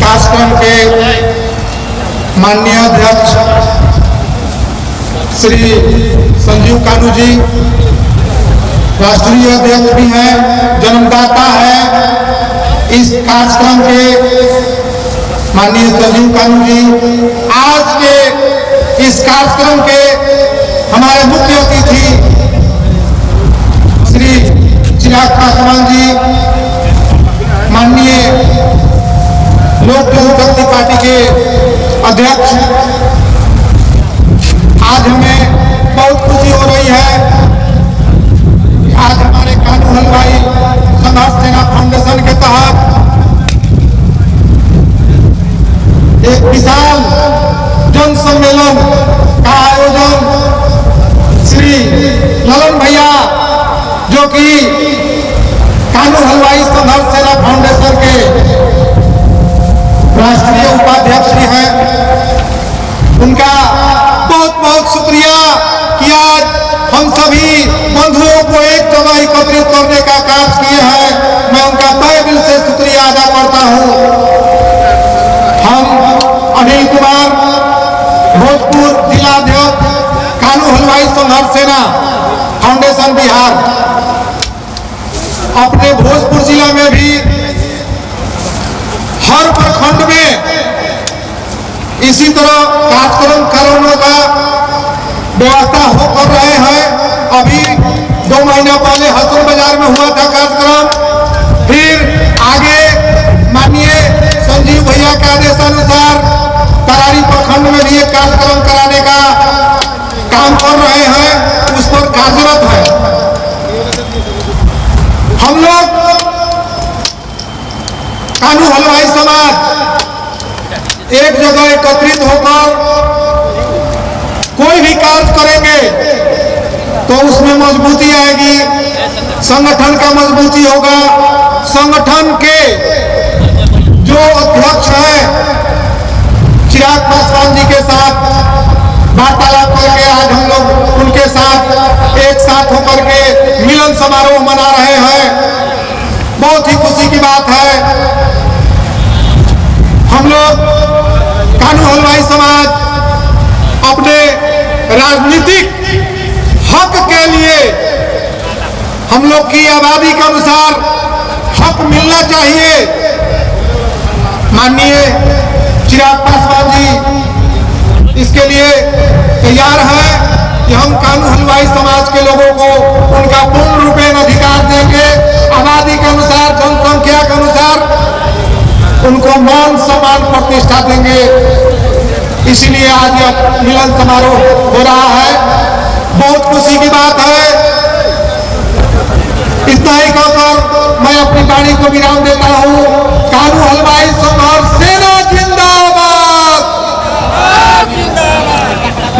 कार्यक्रम के माननीय अध्यक्ष श्री संजीव कानू जी, राष्ट्रीय अध्यक्ष भी हैं, जन्मदाता है इस कार्यक्रम के माननीय संजीव कानू जी। आज के इस कार्यक्रम के हमारे मुख्य अतिथि श्री चिराग पासवान जी, माननीय लोक जनशक्ति पार्टी के अध्यक्ष। आज हमें बहुत खुशी हो रही है कि आज हमारे कानू हलवाई संघर्ष सेना फाउंडेशन के तहत एक विशाल जन सम्मेलन का आयोजन श्री ललन भैया, जो कि कानू हलवाई संघर्ष सेना फाउंडेशन के राष्ट्रीय उपाध्यक्ष हैं, उनका बहुत बहुत शुक्रिया कि आज हम सभी बंधुओं को एक जगह एकत्रित करने का कार्य किए हैं। मैं उनका तहे दिल से शुक्रिया अदा करता हूं। हम अनिल कुमार, भोजपुर जिलाध्यक्ष, कानू हलवाई संघर्ष सेना फाउंडेशन बिहार, अपने भोजपुर जिला में भी हर प्रखंड में इसी तरह कार्यक्रम कराने का व्यवस्था हो कर रहे हैं। अभी 2 महीना पहले हसन बाजार में हुआ था कार्यक्रम, फिर आगे माननीय संजीव भैया के आदेशानुसार तरारी प्रखंड में भी एक कार्यक्रम कराने का काम कर रहे हैं, उस पर कार्यरत है। हम लोग कानू हलवाई समाज एक जगह एकत्रित होकर कोई भी कार्य करेंगे तो उसमें मजबूती आएगी, संगठन का मजबूती होगा। संगठन के जो अध्यक्ष हैं चिराग पासवान जी के साथ वार्तालाप करके आज हम लोग उनके साथ एक साथ होकर के मिलन समारोह मना रहे हैं। बहुत ही खुशी की बात है। हम लोग कानू हलवाई समाज अपने राजनीतिक हक के लिए हम लोग की आबादी के अनुसार हक मिलना चाहिए। माननीय चिराग पासवान जी इसके लिए तैयार हैं कि हम कानू हलवाई समाज के लोगों को उनका पूर्ण रूपेण अधिकार देंगे। आबादी के अनुसार, जनसंख्या के अनुसार उनको मान सम्मान प्रतिष्ठा देंगे। इसीलिए आज यह मिलन समारोह हो रहा है, बहुत खुशी की बात है। इतना ही कहकर मैं अपनी वाणी को विराम देता हूँ। कानू हलवाई संघर्ष सेना जिंदाबाद,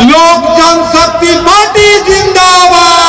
लोक जनशक्ति पार्टी जिंदाबाद।